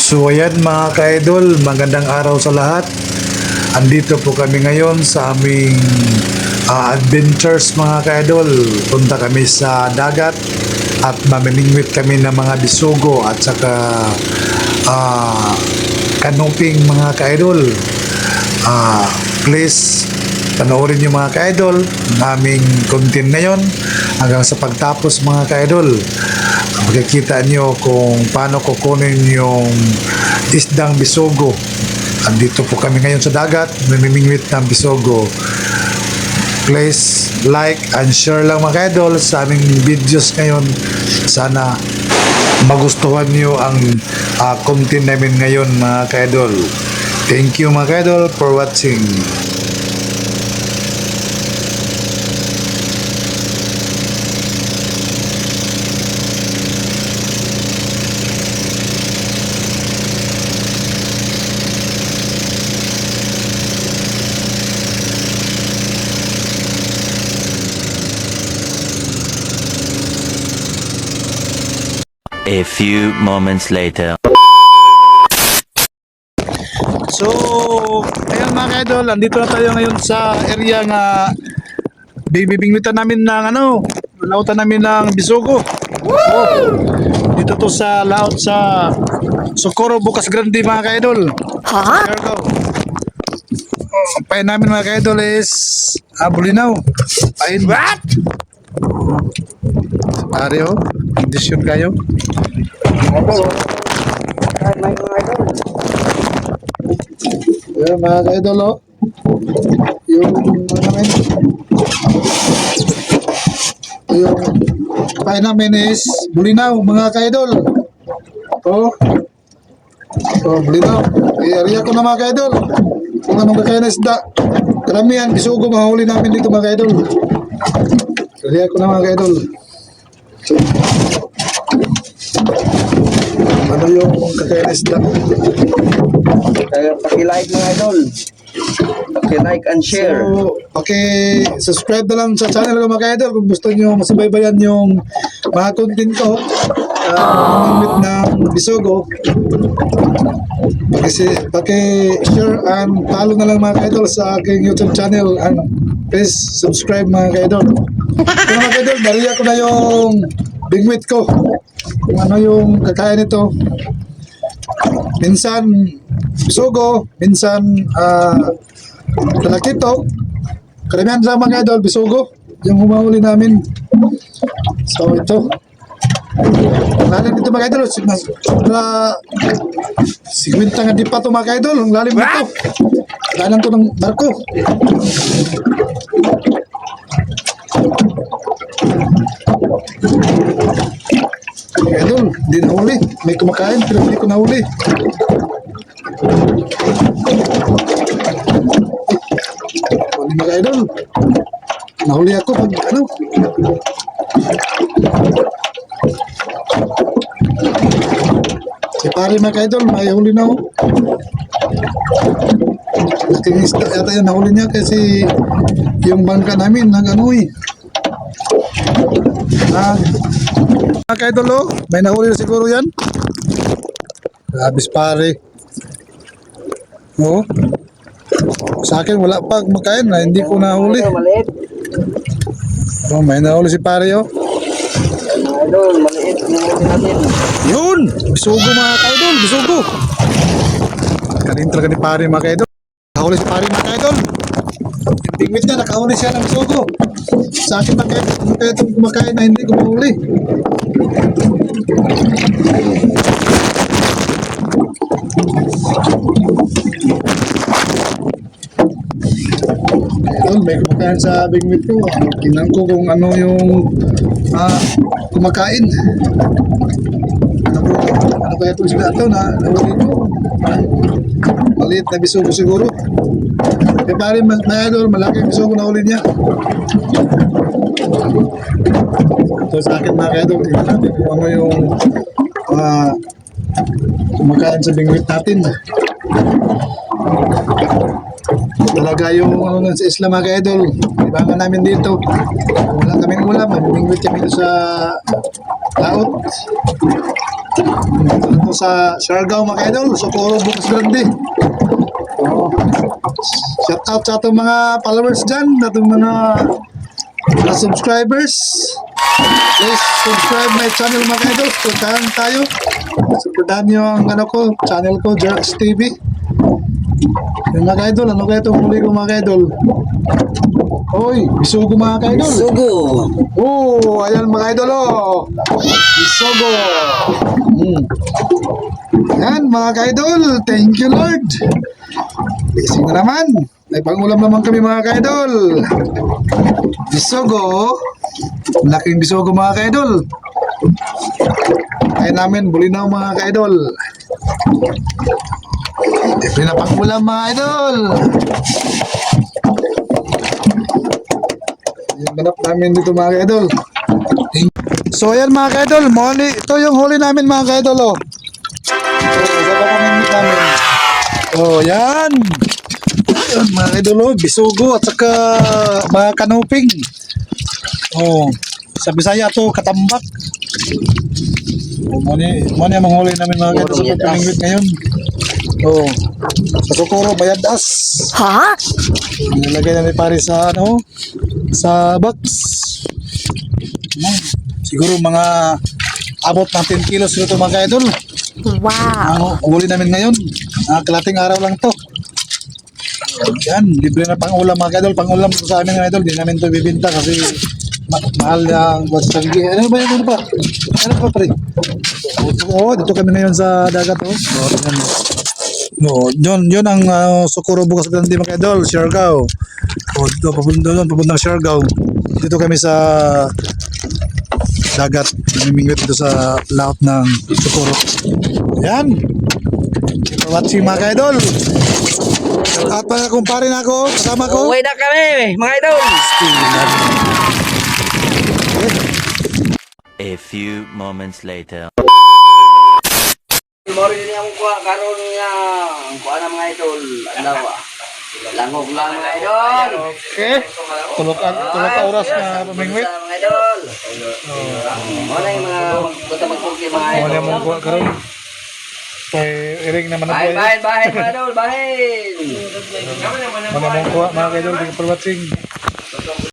So ayan mga ka-idol, magandang araw sa lahat. Andito po kami ngayon sa aming adventures mga ka-idol. Punta kami sa dagat at mamimingwit kami ng mga bisugo at saka kanuping mga ka-idol. Please panoorin nyo mga ka-idol ang aming content ngayon hanggang sa pagtapos mga ka-idol. Makikita nyo kung paano kukunin yung isdang bisogo. Andito po kami ngayon sa dagat, mamimingwit ng bisogo. Please like and share lang mga idol sa aming videos ngayon. Sana magustuhan nyo ang content namin ngayon mga ka-idol. Thank you mga ka-idol for watching. A few moments later. So, ayan mga idol, andito na tayo ngayon sa area nga bibingwitan namin ng lautan namin ng bisogo. Dito to sa laot sa Socorro, Bocas Grande mga idol. There go. Ang pain namin mga idol is Bulinaw. Pain. What? Pare oh, kondisyon kayo. Ayan mga ka-idol oh. Yung pain namin is Bulinaw mga ka-idol. Oh, Bulinaw. I-area ko na mga ka-idol. Kung anong kakain na isda. Karamihan, bisugo mahuli namin dito mga ka-idol. I-area ko na mga ka-idol. Ano yung kakain na isda? Kaya paki-like mga idol. Paki-like and share. So, paki-subscribe na lang sa channel ko mga idol kung gusto nyo masubaybayan yung mga content ko. Mamimit ng bisogo. Paki-share and follow na lang mga idol sa aking YouTube channel and please subscribe mga idol. Kaya mga idol, nariya ko na yung bingwit ko. Kung ano yung kakain nito. Minsan bisogo, minsan talakito. Karamihan sa mga idol, bisogo yung humahuli namin. So ito lalim dito mga idol, sobra 50 nga di pa ito mga idol. Ang lalim dito, lalim to ng barko. Idol, hindi nahuli. May kumakain pero hindi ko nahuli. Huli mga idol, nahuli ako pag si pare mga idol, may huli na ako. Laking isda yata yung nahuli niya kasi yung bangka namin mga idol oh, may nahuli na siguro yan. Abis pare. Oo. Sa akin wala pa kumakain na hindi ko nahuli. Maliit. Oh, may nahuli si pare oh. Mga idol, maliit. Nahuli natin. Yun! Bisugo mga idol, bisugo. Kanin talaga ni pare mga idol. Nahuli si pare mga idol. Tingwit niya, nakahuli siya ng bisugo. Sa akin mga idol kumakain na hindi ko mahuli. Idol, may kumakain sa bingwit ko. Tingnan ko kung ano yung kumakain. Ano kaya itong sila ito na nahuli ko? Maliit na bisugo siguro. Eh pare, mga idol, malaking bisugo na huli niya. Ito sa akin mga idol, tingnan natin kung ano yung kumakain sa bingwit natin. Talaga yung sa isla mga idol, ibangan namin dito. Wala kaming ulam, mamimingwit kami sa laot. Ito sa Siargao mga idol, Socorro Bukas Grande. Oh. Shout out sa atong mga followers dyan, atong mga subscribers. Please subscribe my channel mga idol. Supportahan tayo. Supportahan nyo ang channel ko, Jerks TV. Yung mga idol, ano kaya itong huli ko mga idol? Hoy, bisugo mga idol. Sugo. Oh, ayan mga idol oh. Bisugo. Ayan mga idol, thank you Lord. Blessing na naman. May pangulam naman kami mga idol. Bisugo. Laking bisugo mga idol. Kaya namin, bulinaw mga idol. Siyempre na pangulam mga idol. Yung ganap namin dito mga idol. So ayan mga idol, ito yung huli namin mga idol oh. So, ito pa kami namin. Oh, yan. Ayan mga idol oh, bisugo at saka mga kanuping. Oh, sa Bisaya to katambak. Oh, muna yung manghuli namin mga idol sa pagpalingwit ngayon. Oh, sa Socorro Bayadas. Ha? Nilagay namin pare sa sa box. Siguro mga abot ng 10 kilos nito mga idol. Wow. Ang huli namin ngayon. Kalating araw lang to. Yan, libre na pang ulam mga idol. Pang ulam sa amin mga idol. Di namin to bibinta kasi mahal yung buwan sa sarili. Ano ba yun? Ano pa? Ano pa pre? Oo, dito kami ngayon sa dagat oh. No, yun ang Socorro Bukas Grande mga idol, Siargao. O dito papuntang Siargao. Dito kami sa dagat, namimingwit dito sa laot ng Socorro. Yan. For watching mga idol. At mga kumpare na ako, kasama ko. Uwi na kami, mga idol. A few moments later. Moro yun yung kuha karon nga kuha na mga idol. Alawa. Langog lang mga idol. Okay. Tulog ka oras na pamingwit. Mga idol. Wala yung mga magpunta-magpunti mga idol. Wala mo kuha karon. Kay iring naman ang Bahin mga idol, bahin. Wala mo kuha mga idol, for watching.